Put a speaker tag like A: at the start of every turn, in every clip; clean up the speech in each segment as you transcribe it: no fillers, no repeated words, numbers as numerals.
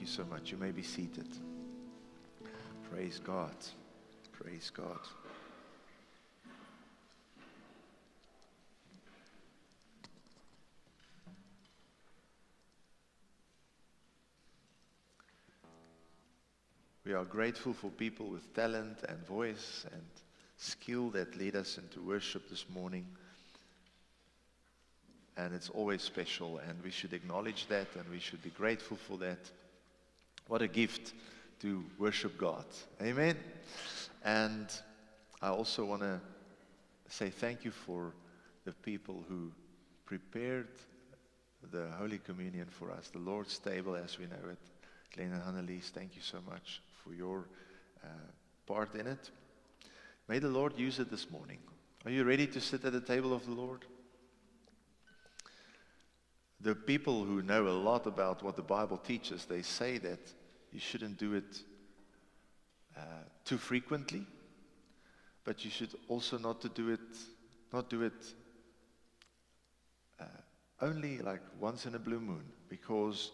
A: so much. You may be seated. Praise God. Praise God. We are grateful for people with talent and voice and skill that lead us into worship this morning. And it's always special, and we should acknowledge that, and we should be grateful for that. What a gift to worship God. Amen. And I also want to say thank you for the people who prepared the Holy Communion for us, the Lord's table as we know it. Glenn and Annelies, thank you so much for your part in it. May the Lord use it this morning. Are you ready to sit at the table of the Lord? The people who know a lot about what the Bible teaches, they say that you shouldn't do it too frequently, but you should also not do it only like once in a blue moon, because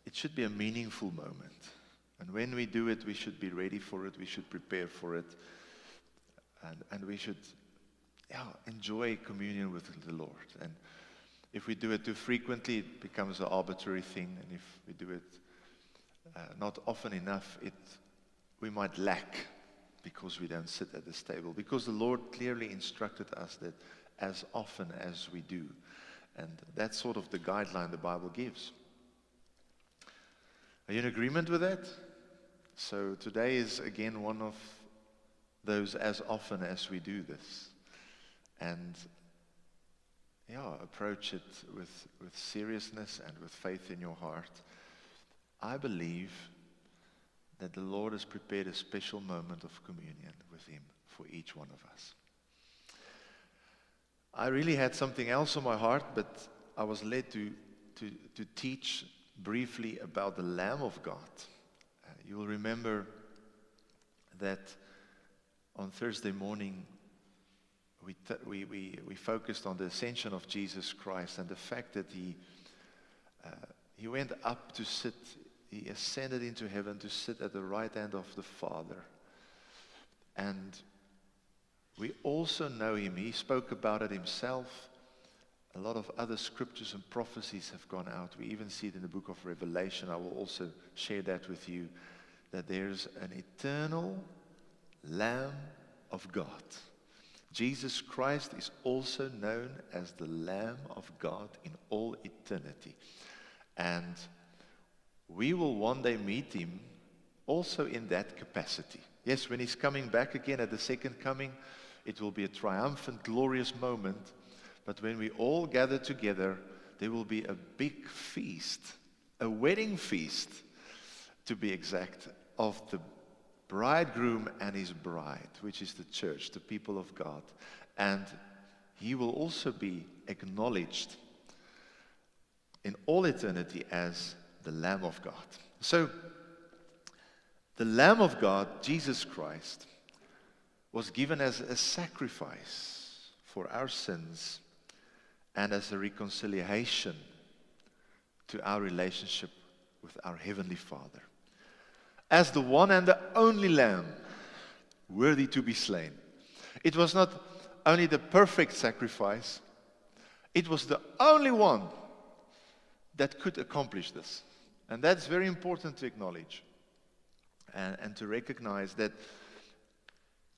A: it should be a meaningful moment. And when we do it, we should be ready for it, we should prepare for it, and we should enjoy communion with the Lord. And if we do it too frequently, it becomes an arbitrary thing. And if we do it not often enough, we might lack because we don't sit at this table. Because the Lord clearly instructed us that as often as we do. And that's sort of the guideline the Bible gives. Are you in agreement with that? So today is again one of those as often as we do this. And approach it with seriousness and with faith in your heart. I believe that the Lord has prepared a special moment of communion with Him for each one of us. I really had something else on my heart, but I was led to teach briefly about the Lamb of God. You will remember that on Thursday morning, we focused on the ascension of Jesus Christ and the fact that he went up to sit, he ascended into heaven to sit at the right hand of the Father. And we also know him. He spoke about it himself. A lot of other scriptures and prophecies have gone out. We even see it in the book of Revelation. I will also share that with you, that there's an eternal Lamb of God. Jesus Christ is also known as the Lamb of God in all eternity. And we will one day meet him also in that capacity. Yes, when he's coming back again at the second coming, it will be a triumphant, glorious moment. But when we all gather together, there will be a big feast, a wedding feast, to be exact, of the bridegroom and his bride, which is the church, the people of God. And he will also be acknowledged in all eternity as the Lamb of God. So, the Lamb of God, Jesus Christ, was given as a sacrifice for our sins and as a reconciliation to our relationship with our Heavenly Father. As the one and the only Lamb worthy to be slain. It was not only the perfect sacrifice, it was the only one that could accomplish this. And that's very important to acknowledge and to recognize that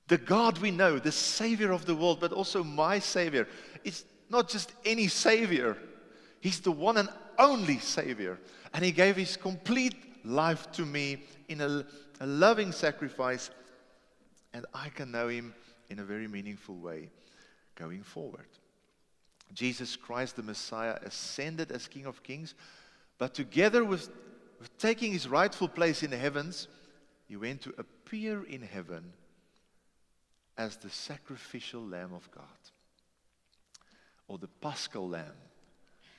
A: the God we know, the Savior of the world, but also my Savior, is not just any Savior. He's the one and only Savior. And He gave His complete life to me in a loving sacrifice, and I can know Him in a very meaningful way going forward. Jesus Christ, the Messiah, ascended as King of Kings, but together with taking His rightful place in the heavens, He went to appear in heaven as the sacrificial Lamb of God, or the Paschal Lamb,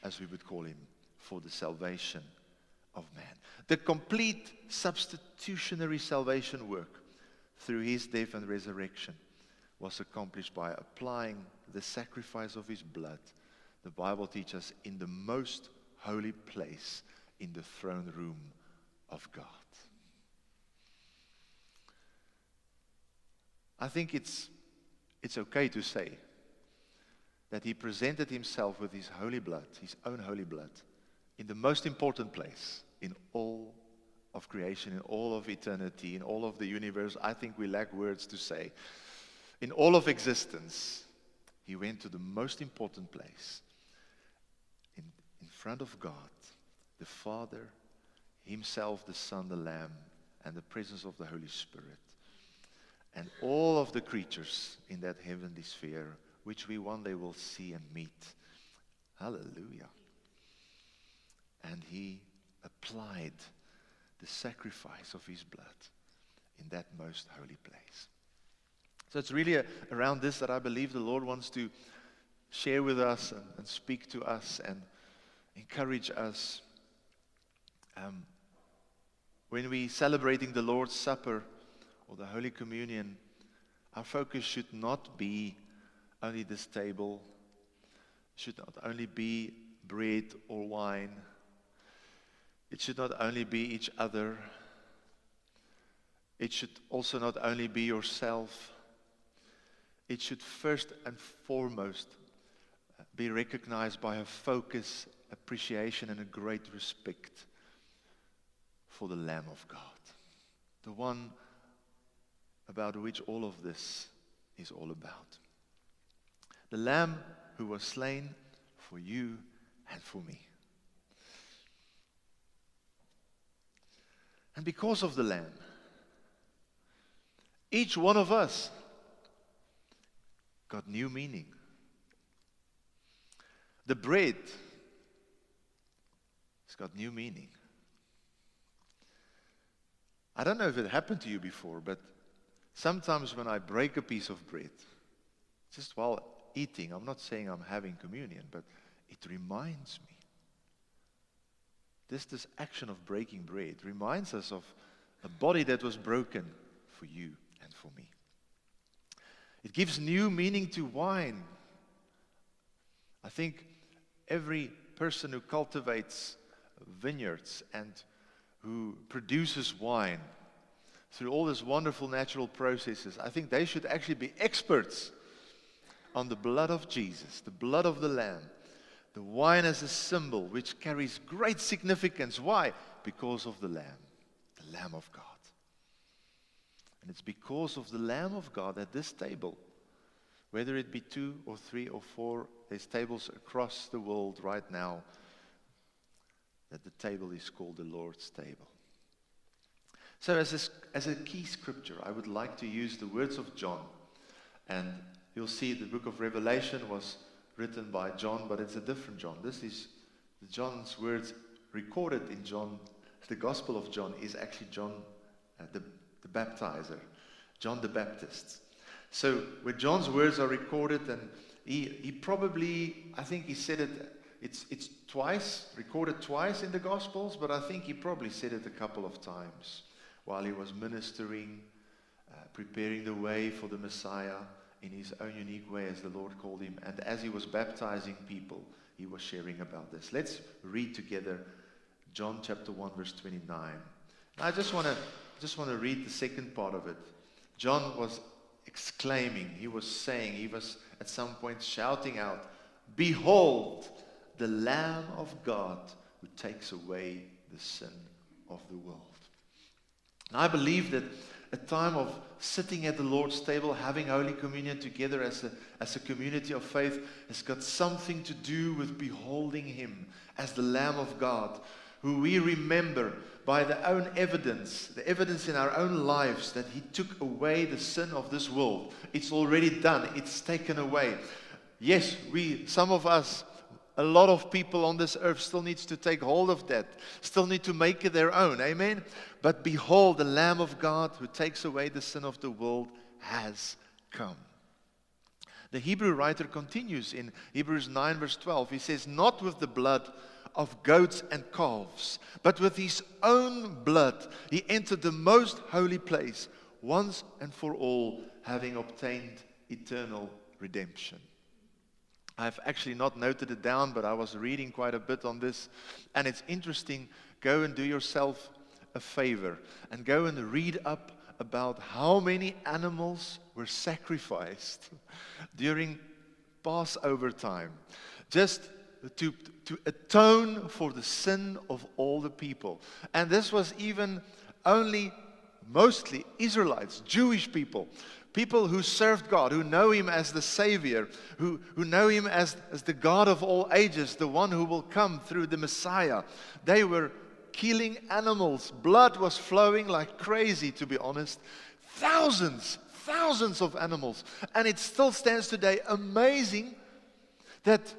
A: as we would call Him, for the salvation of man. The complete substitutionary salvation work through His death and resurrection was accomplished by applying the sacrifice of His blood, the Bible teaches us, in the most holy place in the throne room of God. I think it's okay to say that he presented himself with his holy blood, his own holy blood, in the most important place in all of creation, in all of eternity, in all of the universe. I think we lack words to say. In all of existence, he went to the most important place, in front of God, the Father, himself, the Son, the Lamb, and the presence of the Holy Spirit. And all of the creatures in that heavenly sphere, which we one day will see and meet. Hallelujah. And he applied the sacrifice of his blood in that most holy place. So it's really around this that I believe the Lord wants to share with us and speak to us and encourage us. When we're celebrating the Lord's Supper or the Holy Communion, our focus should not be only this table, should not only be bread or wine. It should not only be each other. It should also not only be yourself. It should first and foremost be recognized by a focus, appreciation, and a great respect for the Lamb of God, the one about which all of this is all about. The Lamb who was slain for you and for me. And because of the Lamb, each one of us got new meaning. The bread has got new meaning. I don't know if it happened to you before, but sometimes when I break a piece of bread, just while eating, I'm not saying I'm having communion, but it reminds me. This action of breaking bread reminds us of a body that was broken for you and for me. It gives new meaning to wine. I think every person who cultivates vineyards and who produces wine through all these wonderful natural processes, I think they should actually be experts on the blood of Jesus, the blood of the Lamb. The wine as a symbol which carries great significance. Why? Because of the Lamb of God. And it's because of the Lamb of God at this table, whether it be 2 or 3 or 4, there's tables across the world right now, that the table is called the Lord's table. So as a key scripture, I would like to use the words of John. And you'll see the book of Revelation was written by John, but it's a different John. This is John's words recorded in John. The Gospel of John is actually John the baptizer, John the Baptist. So where John's words are recorded, and he probably, I think he said it's twice, recorded twice in the Gospels, but I think he probably said it a couple of times while he was ministering, preparing the way for the Messiah in his own unique way, as the Lord called him. And as he was baptizing people, he was sharing about this. Let's read together John chapter 1, verse 29. I just want to read the second part of it. John was exclaiming, he was saying, he was at some point shouting out, "Behold, the Lamb of God who takes away the sin of the world." And I believe that a time of sitting at the Lord's table, having Holy Communion together as a community of faith has got something to do with beholding Him as the Lamb of God, who we remember by the own evidence, the evidence in our own lives that He took away the sin of this world. It's already done. It's taken away. Yes, some of us, a lot of people on this earth still needs to take hold of that, still need to make it their own. Amen? But behold, the Lamb of God who takes away the sin of the world has come. The Hebrew writer continues in Hebrews 9 verse 12. He says, "Not with the blood of goats and calves, but with His own blood He entered the most holy place once and for all, having obtained eternal redemption." I've actually not noted it down, but I was reading quite a bit on this, and it's interesting. Go and do yourself a favor and go and read up about how many animals were sacrificed during Passover time, just to atone for the sin of all the people. And this was even only mostly Israelites, Jewish people, people who served God, who know Him as the Savior, who know Him as the God of all ages, the one who will come through the Messiah. They were killing animals. Blood was flowing like crazy, to be honest. Thousands of animals. And it still stands today. Amazing that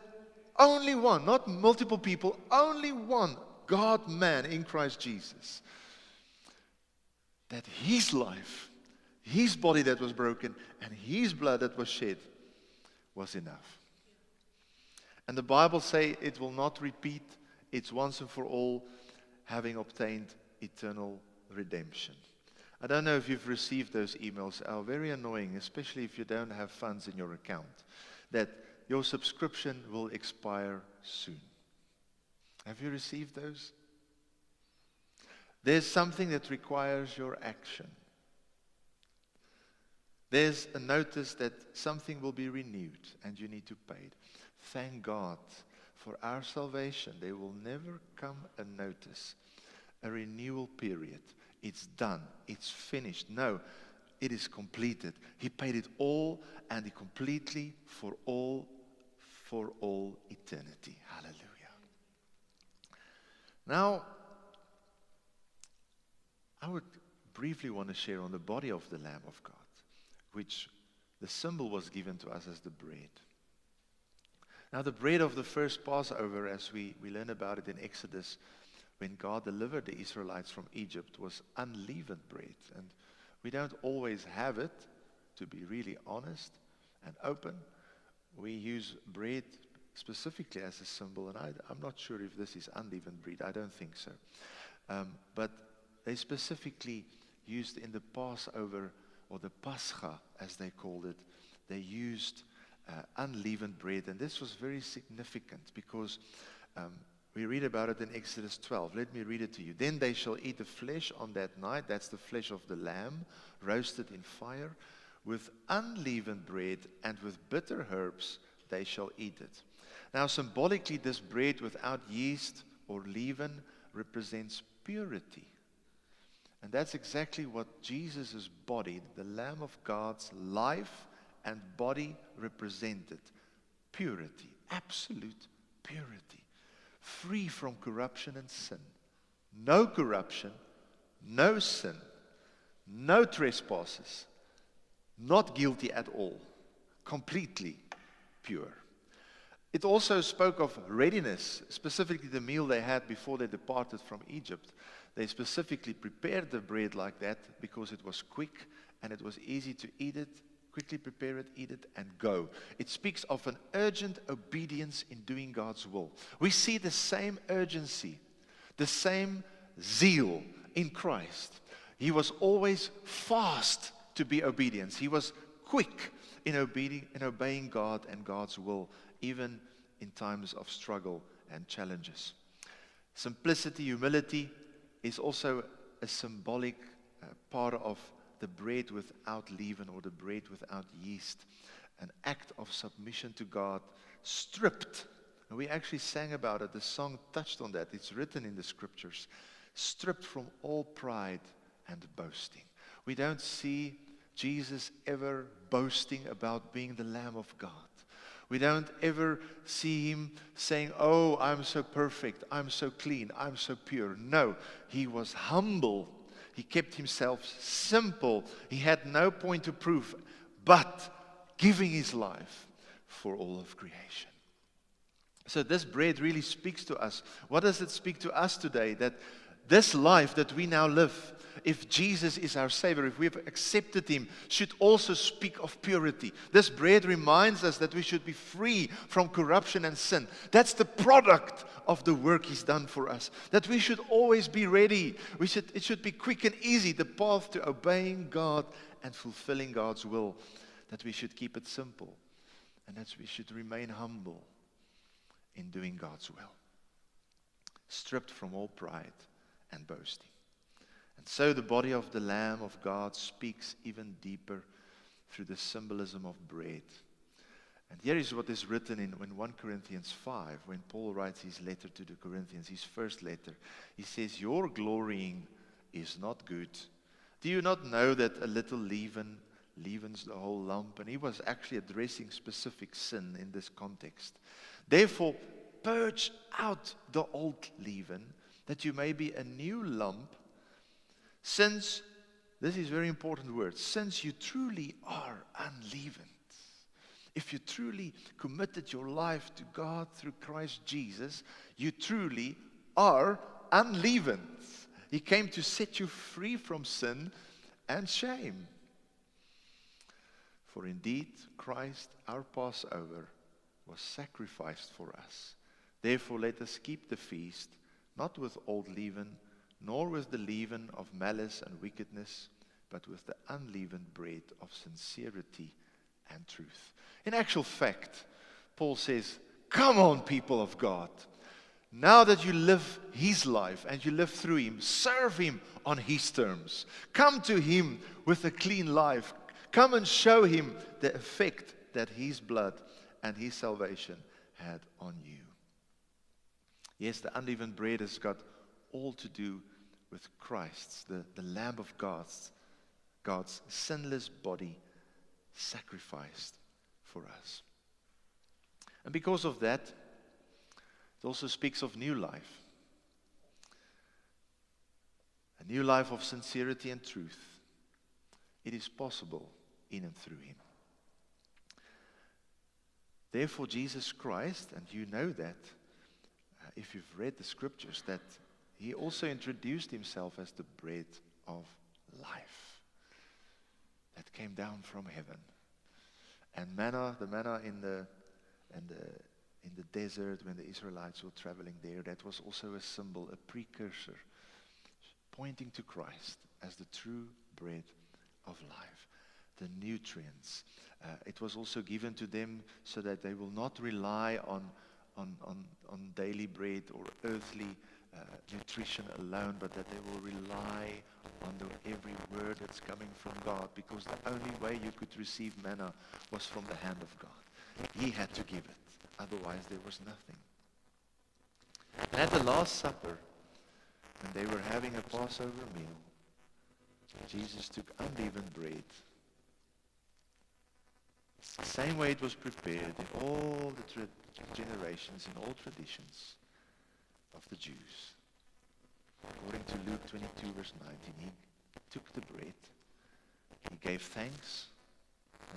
A: only one, not multiple people, only one God-man in Christ Jesus, that His life, His body that was broken, and His blood that was shed was enough. And the Bible says it will not repeat. It's once and for all, having obtained eternal redemption. I don't know if you've received those emails. They are very annoying, especially if you don't have funds in your account, that your subscription will expire soon. Have you received those? There's something that requires your action. There's a notice that something will be renewed and you need to pay it. Thank God for our salvation. There will never come a notice, a renewal period. It's done. It's finished. No, it is completed. He paid it all, and He completely for all eternity. Hallelujah. Now, I would briefly want to share on the body of the Lamb of God, which the symbol was given to us as the bread. Now, the bread of the first Passover, as we learn about it in Exodus, when God delivered the Israelites from Egypt, was unleavened bread. And we don't always have it, to be really honest and open. We use bread specifically as a symbol, and I'm not sure if this is unleavened bread. I don't think so. But they specifically used in the Passover, or the Pascha, as they called it, they used unleavened bread. And this was very significant because we read about it in Exodus 12. Let me read it to you. Then they shall eat the flesh on that night. That's the flesh of the lamb, roasted in fire. With unleavened bread and with bitter herbs they shall eat it. Now, symbolically, this bread without yeast or leaven represents purity. And that's exactly what Jesus' body, the Lamb of God's life and body, represented. Purity, absolute purity. Free from corruption and sin. No corruption, no sin, no trespasses. Not guilty at all. Completely pure. It also spoke of readiness, specifically the meal they had before they departed from Egypt. They specifically prepared the bread like that because it was quick and it was easy to eat it, quickly prepare it, eat it, and go. It speaks of an urgent obedience in doing God's will. We see the same urgency, the same zeal in Christ. He was always fast to be obedient. He was quick in obeying God and God's will, even in times of struggle and challenges. Simplicity, humility is also a symbolic part of the bread without leaven or the bread without yeast. An act of submission to God, stripped. And we actually sang about it. The song touched on that. It's written in the scriptures. Stripped from all pride and boasting. We don't see Jesus ever boasting about being the Lamb of God. We don't ever see Him saying, oh, I'm so perfect, I'm so clean, I'm so pure. No, He was humble. He kept Himself simple. He had no point to prove, but giving His life for all of creation. So this bread really speaks to us. What does it speak to us today? That this life that we now live, if Jesus is our Savior, if we've accepted Him, should also speak of purity. This bread reminds us that we should be free from corruption and sin. That's the product of the work He's done for us. That we should always be ready. It should be quick and easy, the path to obeying God and fulfilling God's will. That we should keep it simple. And that we should remain humble in doing God's will. Stripped from all pride and boasting. And so the body of the Lamb of God speaks even deeper through the symbolism of bread. And here is what is written in 1 Corinthians 5, when Paul writes his letter to the Corinthians, his first letter. He says, your glorying is not good. Do you not know that a little leaven leavens the whole lump? And he was actually addressing specific sin in this context. Therefore, purge out the old leaven, that you may be a new lump, since, this is very important word, since you truly are unleavened. If you truly committed your life to God through Christ Jesus, you truly are unleavened. He came to set you free from sin and shame. For indeed, Christ, our Passover, was sacrificed for us. Therefore, let us keep the feast, not with old leaven, nor with the leaven of malice and wickedness, but with the unleavened bread of sincerity and truth. In actual fact, Paul says, come on, people of God. Now that you live His life and you live through Him, serve Him on His terms. Come to Him with a clean life. Come and show Him the effect that His blood and His salvation had on you. Yes, the unleavened bread has got all to do with Christ's, the Lamb of God's sinless body sacrificed for us. And because of that, it also speaks of new life. A new life of sincerity and truth. It is possible in and through Him. Therefore, Jesus Christ, and you know that, if you've read the scriptures, that He also introduced Himself as the bread of life that came down from heaven. And manna, the manna in the desert when the Israelites were traveling there, that was also a symbol, a precursor, pointing to Christ as the true bread of life. The nutrients. It was also given to them so that they will not rely on daily bread or earthly nutrition alone, but that they will rely on every word that's coming from God, because the only way you could receive manna was from the hand of God. He had to give it, otherwise there was nothing. And at the Last Supper, when they were having a Passover meal, Jesus took unleavened bread, the same way it was prepared in all the generations, in all traditions of the Jews. According to Luke 22 verse 19, he took the bread, he gave thanks.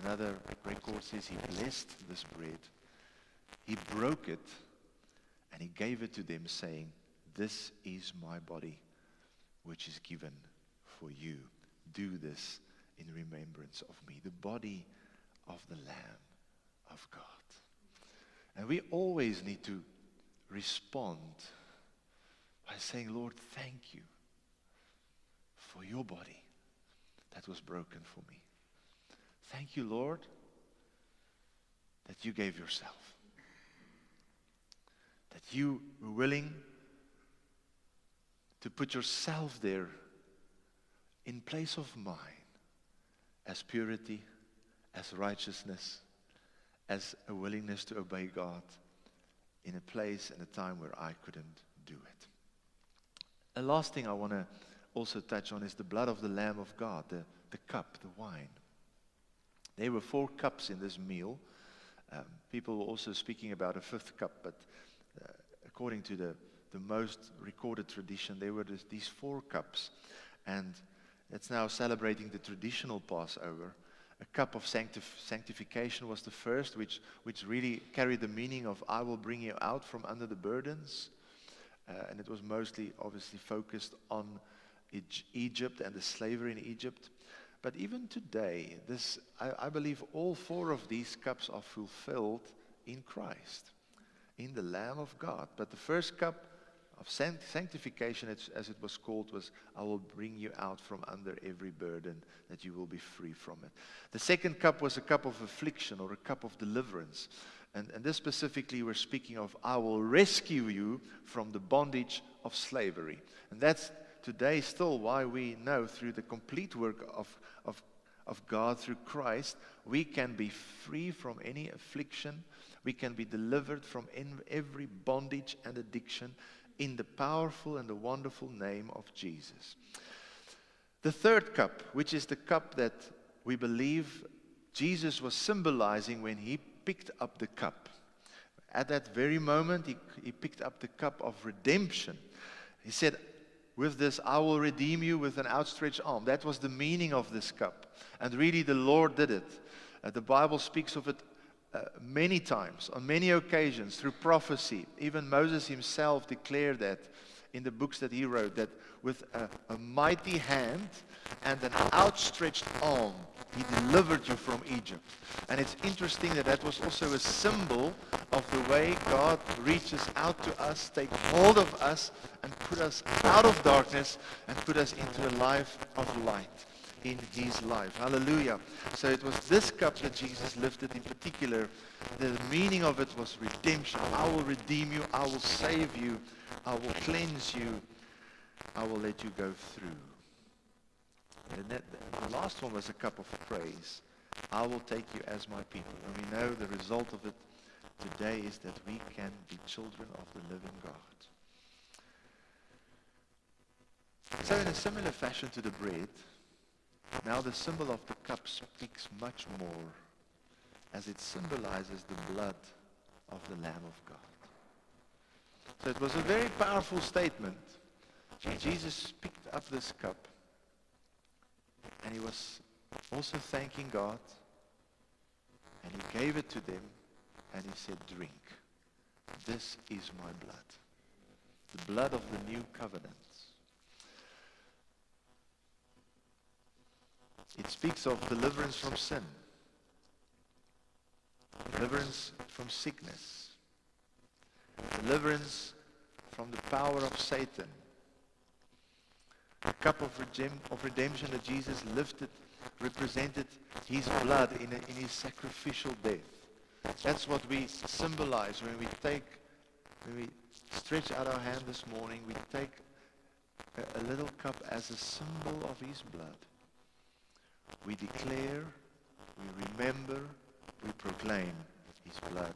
A: Another record says he blessed this bread, he broke it, and he gave it to them, saying, this is my body, which is given for you. Do this in remembrance of me. The body of the Lamb of God. And we always need to respond by saying, Lord, thank you for your body that was broken for me. Thank you, Lord, that you gave yourself. That you were willing to put yourself there in place of mine as purity, as righteousness, as a willingness to obey God in a place and a time where I couldn't do it. A last thing I want to also touch on is the blood of the Lamb of God, the cup, the wine. There were 4 cups in this meal. People were also speaking about a 5th cup, but according to the most recorded tradition, there were these 4 cups. And it's now celebrating the traditional Passover. A cup of sanctification was the first, which really carried the meaning of I will bring you out from under the burdens. And it was mostly obviously focused on Egypt and the slavery in Egypt. But even today, I believe all 4 of these cups are fulfilled in Christ, in the Lamb of God. But the first cup of sanctification, as it was called, was I will bring you out from under every burden, that you will be free from it. The second cup was a cup of affliction, or a cup of deliverance. And this specifically we're speaking of, I will rescue you from the bondage of slavery. And that's today still why we know through the complete work of God through Christ, we can be free from any affliction. We can be delivered from every bondage and addiction in the powerful and the wonderful name of Jesus. The third cup, which is the cup that we believe Jesus was symbolizing when he picked up the cup. At that very moment, he picked up the cup of redemption. He said, with this, I will redeem you with an outstretched arm. That was the meaning of this cup. And really, the Lord did it. The Bible speaks of it many times, on many occasions, through prophecy. Even Moses himself declared that in the books that he wrote, that with a mighty hand and an outstretched arm, he delivered you from Egypt. And it's interesting that that was also a symbol of the way God reaches out to us, takes hold of us, and put us out of darkness and put us into a life of light in his life. Hallelujah. So it was this cup that Jesus lifted in particular. The meaning of it was redemption. I will redeem you. I will save you. I will cleanse you. I will let you go through. And the last one was a cup of praise. I will take you as my people. And we know the result of it today is that we can be children of the living God. So in a similar fashion to the bread, now the symbol of the cup speaks much more, as it symbolizes the blood of the Lamb of God. So it was a very powerful statement. Jesus picked up this cup, and he was also thanking God, and he gave it to them, and he said, drink. This is my blood, the blood of the new covenant. It speaks of deliverance from sin, deliverance from sickness, deliverance from the power of Satan. The cup of redemption that Jesus lifted represented his blood in his sacrificial death. That's what we symbolize when we stretch out our hand this morning. We take a little cup as a symbol of his blood. We declare, we remember, we proclaim his blood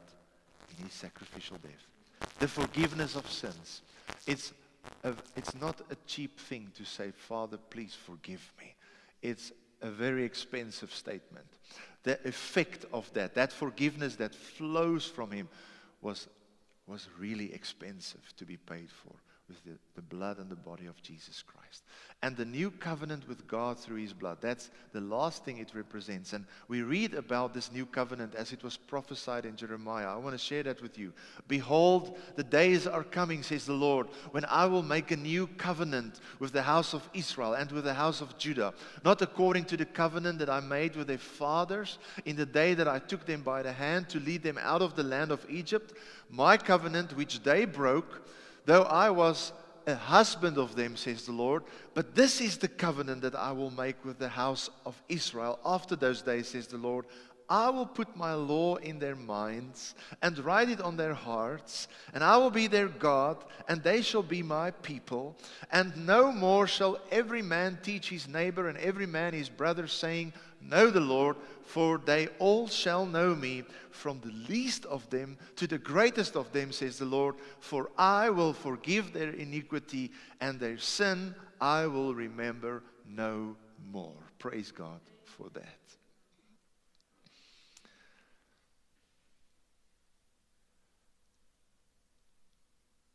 A: in his sacrificial death. The forgiveness of sins. It's not a cheap thing to say, Father, please forgive me. It's a very expensive statement. The effect of that forgiveness that flows from him was really expensive to be paid for with the blood and the body of Jesus Christ. And the new covenant with God through his blood, that's the last thing it represents. And we read about this new covenant as it was prophesied in Jeremiah. I want to share that with you. Behold, the days are coming, says the Lord, when I will make a new covenant with the house of Israel and with the house of Judah, not according to the covenant that I made with their fathers in the day that I took them by the hand to lead them out of the land of Egypt, my covenant which they broke, though I was a husband of them, says the Lord, but this is the covenant that I will make with the house of Israel. After those days, says the Lord, I will put my law in their minds and write it on their hearts, and I will be their God, and they shall be my people. And no more shall every man teach his neighbor and every man his brother, saying, know the Lord, for they all shall know me, from the least of them to the greatest of them, says the Lord, for I will forgive their iniquity, and their sin I will remember no more. Praise God for that.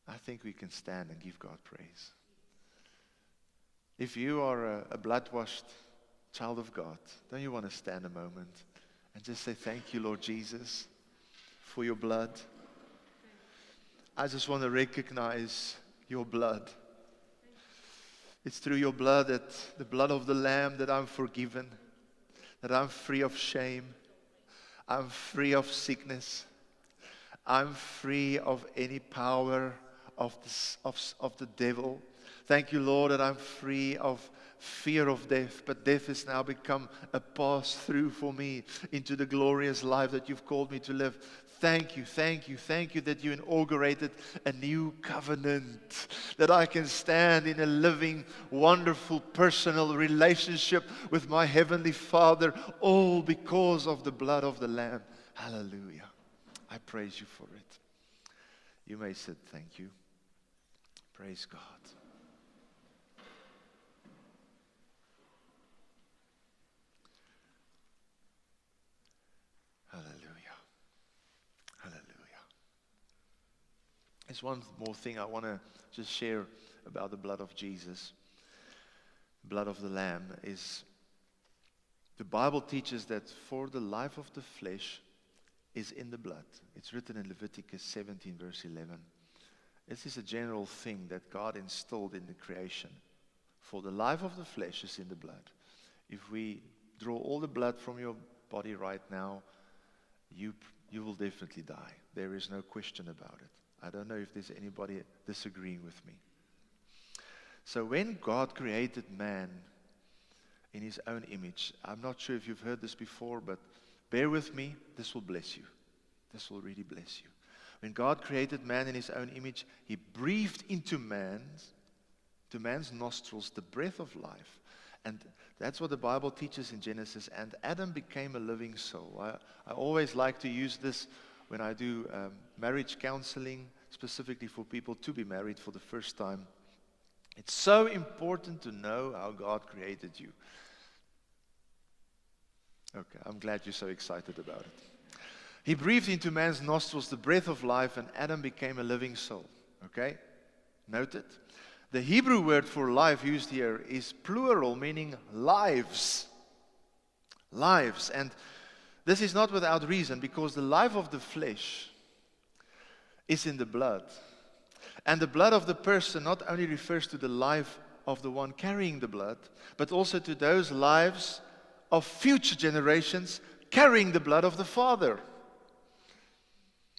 A: I think we can stand and give God praise. If you are a blood-washed child of God, don't you want to stand a moment and just say, thank you, Lord Jesus, for your blood. I just want to recognize your blood. It's through your blood, the blood of the Lamb, that I'm forgiven, that I'm free of shame, I'm free of sickness, I'm free of any power of the devil. Thank you, Lord, that I'm free of fear of death, but death has now become a pass-through for me into the glorious life that you've called me to live. Thank you, thank you, thank you that you inaugurated a new covenant, that I can stand in a living, wonderful, personal relationship with my Heavenly Father, all because of the blood of the Lamb. Hallelujah. I praise you for it. You may sit. Thank you. Praise God. Hallelujah. Hallelujah. There's one more thing I want to just share about the blood of Jesus. Blood of the Lamb is, the Bible teaches that for the life of the flesh is in the blood. It's written in Leviticus 17 verse 11. This is a general thing that God instilled in the creation. For the life of the flesh is in the blood. If we draw all the blood from your body right now, you will definitely die. There is no question about it. I don't know if there's anybody disagreeing with me. So when God created man in his own image, I'm not sure if you've heard this before, but bear with me, this will bless you. This will really bless you. When God created man in his own image, he breathed into man's nostrils the breath of life. And that's what the Bible teaches in Genesis. And Adam became a living soul. I always like to use this when I do marriage counseling, specifically for people to be married for the first time. It's so important to know how God created you. Okay, I'm glad you're so excited about it. He breathed into man's nostrils the breath of life, and Adam became a living soul. Okay? Note it. The Hebrew word for life used here is plural, meaning lives. Lives. And this is not without reason, because the life of the flesh is in the blood. And the blood of the person not only refers to the life of the one carrying the blood, but also to those lives of future generations carrying the blood of the Father.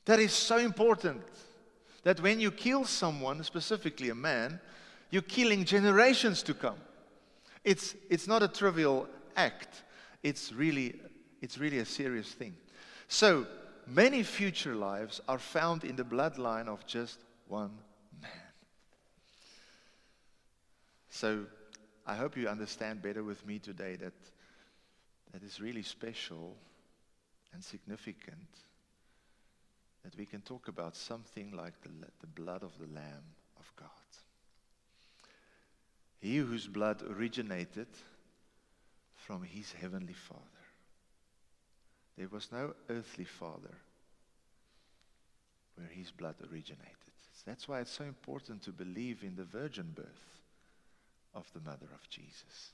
A: That is so important, that when you kill someone, specifically a man, you're killing generations to come. It's not a trivial act. It's really a serious thing. So many future lives are found in the bloodline of just one man. So I hope you understand better with me today that is really special and significant, that we can talk about something like the blood of the Lamb of God. He whose blood originated from his heavenly Father. There was no earthly father where his blood originated. That's why it's so important to believe in the virgin birth of the mother of Jesus.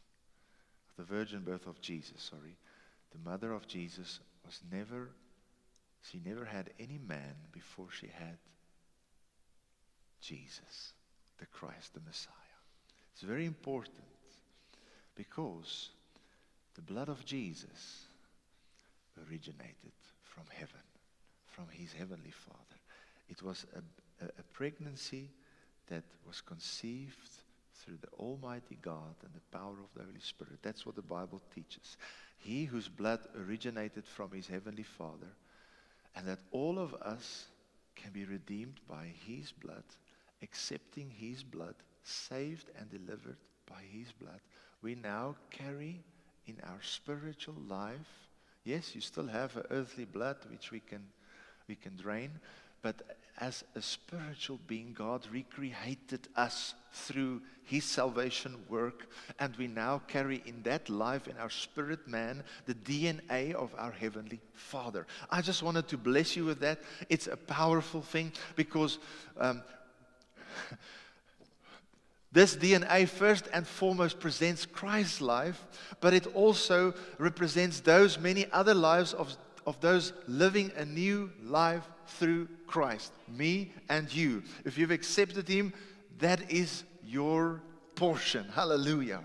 A: The virgin birth of Jesus, The mother of Jesus she never had any man before she had Jesus, the Christ, the Messiah. It's very important because the blood of Jesus originated from heaven, from his heavenly Father. It was a pregnancy that was conceived through the Almighty God and the power of the Holy Spirit. That's what the Bible teaches. He whose blood originated from his heavenly Father, and that all of us can be redeemed by his blood, accepting his blood, saved and delivered by his blood. We now carry in our spiritual life. Yes, you still have an earthly blood which we can drain, but as a spiritual being, God recreated us through his salvation work, and we now carry in that life, in our spirit man, the DNA of our Heavenly Father. I just wanted to bless you with that. It's a powerful thing because this DNA first and foremost presents Christ's life, but it also represents those many other lives of those living a new life through Christ, me and you. If you've accepted him, that is your portion. Hallelujah.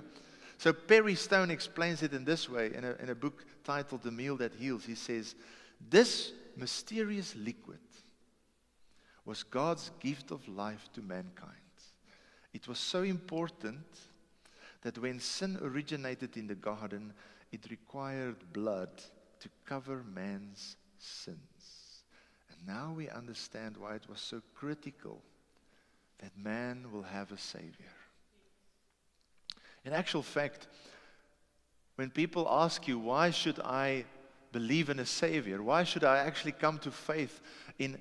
A: So Perry Stone explains it in this way in a book titled The Meal That Heals. He says, this mysterious liquid was God's gift of life to mankind. It was so important that when sin originated in the garden, it required blood to cover man's sins. And now we understand why it was so critical that man will have a Savior. In actual fact, when people ask you, why should I believe in a Savior? Why should I actually come to faith in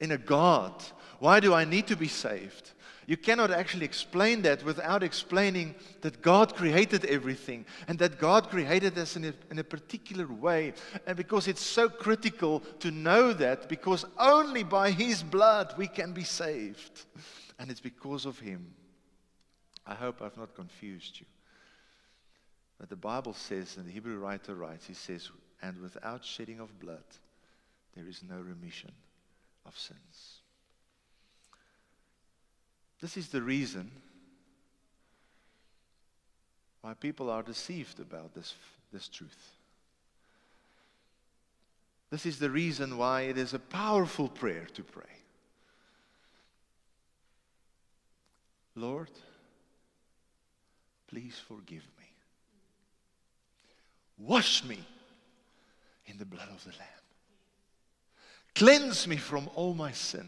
A: a God? Why do I need to be saved? You cannot actually explain that without explaining that God created everything and that God created us in a particular way. And because it's so critical to know that, because only by His blood we can be saved. And it's because of Him. I hope I've not confused you. But the Bible says, and the Hebrew writer writes, he says, and without shedding of blood, there is no remission of sins. This is the reason why people are deceived about this truth. This is the reason why it is a powerful prayer to pray. Lord, please forgive me. Wash me in the blood of the Lamb. Cleanse me from all my sin.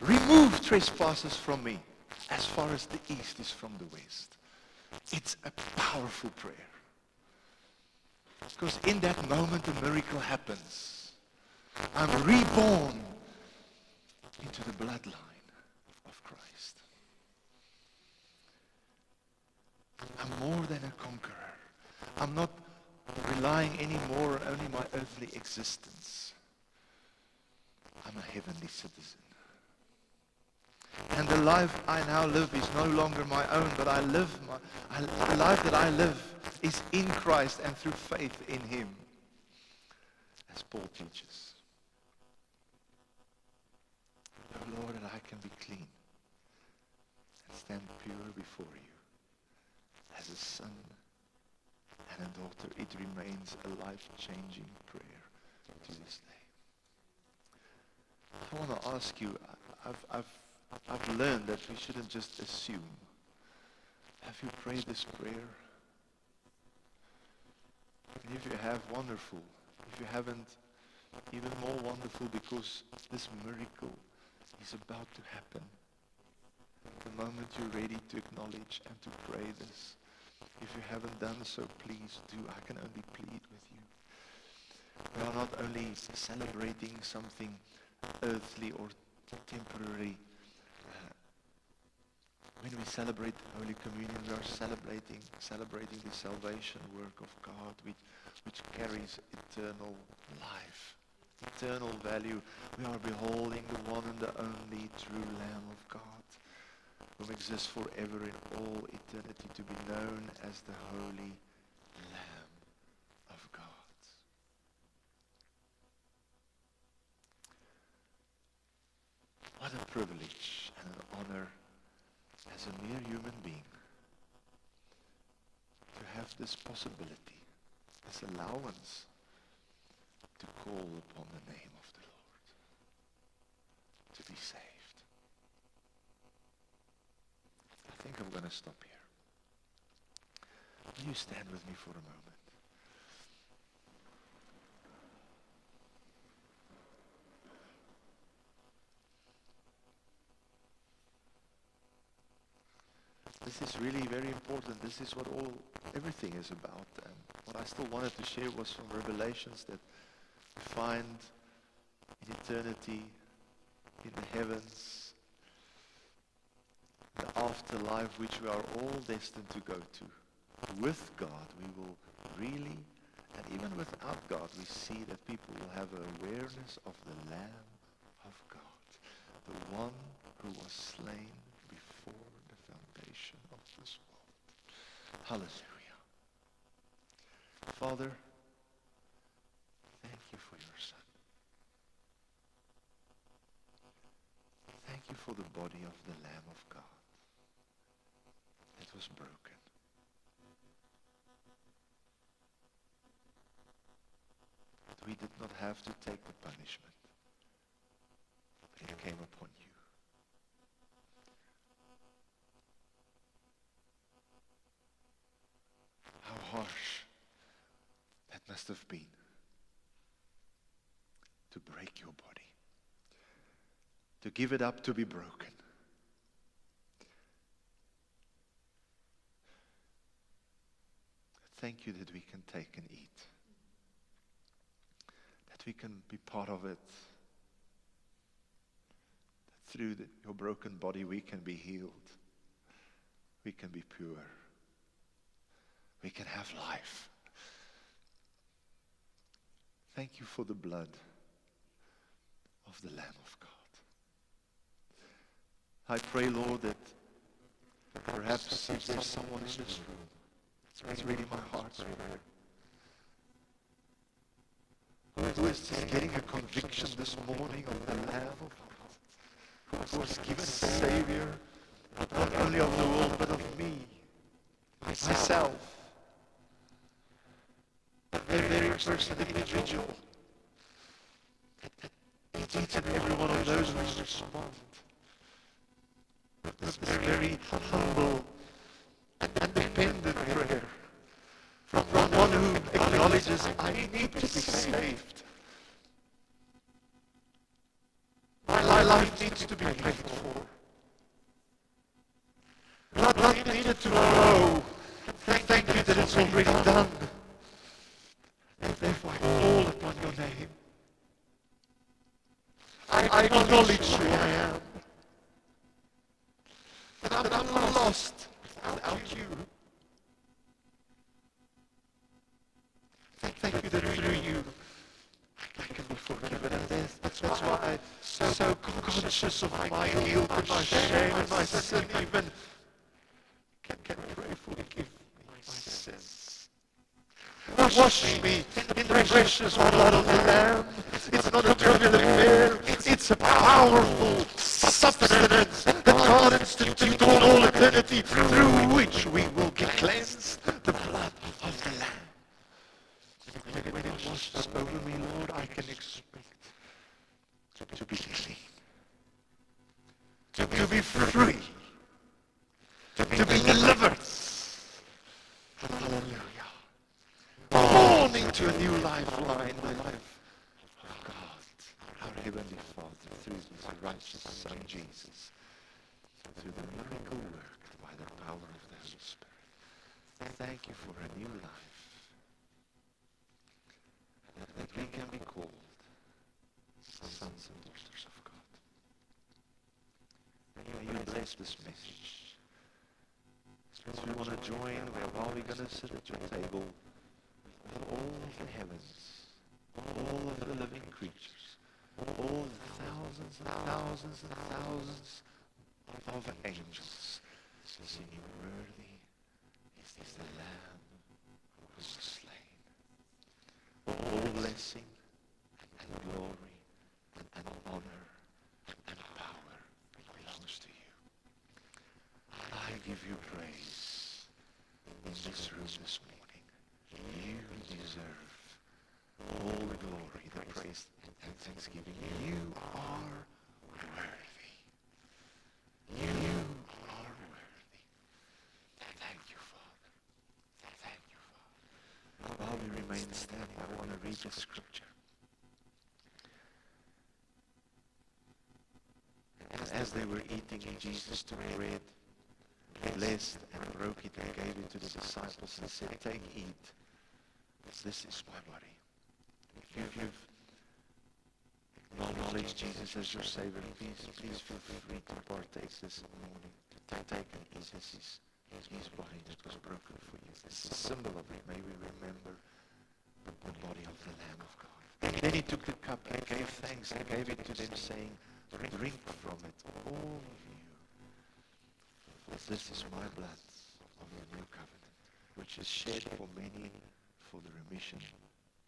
A: Remove trespasses from me as far as the east is from the west. It's a powerful prayer. Because in that moment a miracle happens. I'm reborn into the bloodline of Christ. I'm more than a conqueror. I'm not relying anymore on only my earthly existence. I'm a heavenly citizen. And the life I now live is no longer my own, but the life that I live is in Christ and through faith in Him, as Paul teaches. Oh Lord, that I can be clean and stand pure before you. As a son and a daughter, it remains a life-changing prayer to this day. I want to ask you, I've learned that we shouldn't just assume. Have you prayed this prayer? And if you have, wonderful. If you haven't, even more wonderful, because this miracle is about to happen. The moment you're ready to acknowledge and to pray this. If you haven't done so, please do. I can only plead with you. We are not only celebrating something earthly or temporary. When we celebrate Holy Communion, we are celebrating the salvation work of God, which carries eternal life, eternal value. We are beholding the one and the only true Lamb of God, whom exists forever in all eternity, to be known as the Holy Lamb of God. What a privilege and an honor as a mere human being to have this possibility, this allowance to call upon the name of the Lord, to be saved. I think I'm going to stop here. Will you stand with me for a moment? This is really very important. This is what everything is about. And what I still wanted to share was from Revelations, that we find in eternity, in the heavens, the afterlife, which we are all destined to go to. With God, we will really, and even without God, we see that people will have an awareness of the Lamb of God, the one who was slain before the foundation of this world. Hallelujah. Father, thank you for your Son. Thank you for the body of the Lamb of God that was broken. We did not have to take the punishment, but it came upon you. How harsh that must have been. to give it up, to be broken. Thank you that we can take and eat, that we can be part of it, that through your broken body we can be healed, we can be pure, we can have life. Thank you for the blood of the Lamb of God. I pray, Lord, that perhaps if there's someone in this room, it's really my heart's prayer, who is just getting a conviction this morning of the Lamb of God, who was given a Savior, not only of the world, but of me, myself, the very person, individual, each and every one of those who respond with this very humble and dependent prayer from one who acknowledges, I need to be saved. My life needs to be paid for. Not needed tomorrow. Thank you that it's already done. And therefore I call upon your name. I acknowledge who I am. That I'm lost without you. Thank you that through you I can be forgiven. And that's why I'm so conscious of my guilt and my shame and my sin. Even can pray, forgive me my sins. Wash me in the precious blood of the Lamb. It's not a trivial affair. It's a powerful substance that God instituted all eternity, through which we will be cleansed. The blood of the Lamb. When it washes over me, Lord, I can expect to be clean, to be free, to be delivered. Hallelujah. Born into a new lifeline, the life of God, our Heavenly Father, through His righteous Son, Jesus, through the miracle worked by the power of the Holy Spirit. Thank you for a new life, that we can be called sons and daughters of God. May you bless this message. As we want to join, while we're going to sit at your table, with all of the heavens, all of the living creatures, all the thousands and thousands and thousands of angels, singing, worthy is the Lamb who was slain. All blessing and glory and honor and power belongs to you. I give you praise in this room this morning. You deserve all the glory, the praise, and thanksgiving. You are worthy. You are worthy. Thank you, Father. Thank you, Father. While we remain standing, I want to read the scripture. And as they were eating, Jesus took bread, blessed and broke it and gave it to the disciples and said, take, eat. This is my body. If you've acknowledged Jesus as your Savior, please feel free to partake this morning. Take and eat. This is His body that was broken for you. This is a symbol of it. May we remember the body of the Lamb of God. Then He took the cup and gave thanks and gave it to them, saying, drink from it, all of you. For this is my blood of the new covenant, which is shed for many for the remission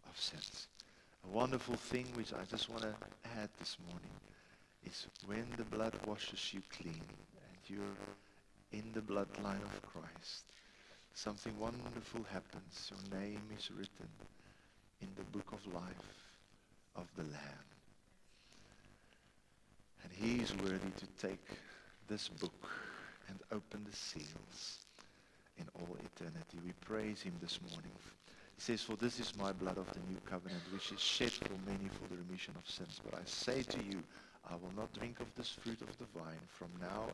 A: of sins. A wonderful thing which I just want to add this morning is when the blood washes you clean and you're in the bloodline of Christ, something wonderful happens. Your name is written in the book of life of the Lamb. And He is worthy to take this book and open the seals in all eternity. We praise Him this morning. He says, for this is my blood of the new covenant, which is shed for many for the remission of sins. But I say to you, I will not drink of this fruit of the vine from now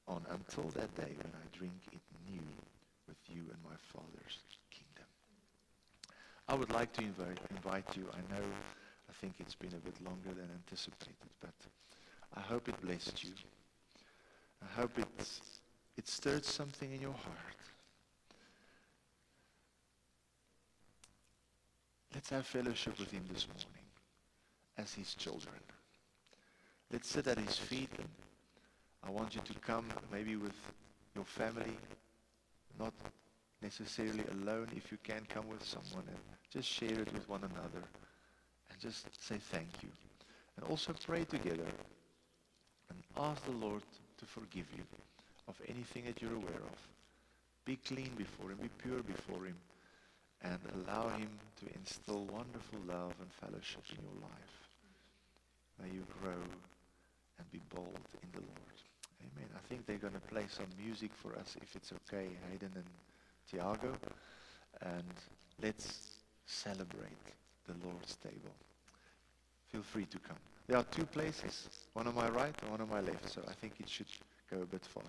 A: on until that day when I drink it new with you in my Father's kingdom. I would like to invite you. I think it's been a bit longer than anticipated, but I hope it blessed you. I hope it stirred something in your heart. Let's have fellowship with him this morning as his children. Let's sit at his feet, and I want you to come maybe with your family, not necessarily alone. If you can, come with someone and just share it with one another and just say thank you. And also pray together and ask the Lord to forgive you of anything that you're aware of. Be clean before him, be pure before him, and allow him to instill wonderful love and fellowship in your life. May you grow and be bold in the Lord. Amen. I think they're going to play some music for us, if it's okay, Hayden and Tiago. And let's celebrate the Lord's table. Feel free to come. There are two places, one on my right and one on my left, so I think it should go a bit fast.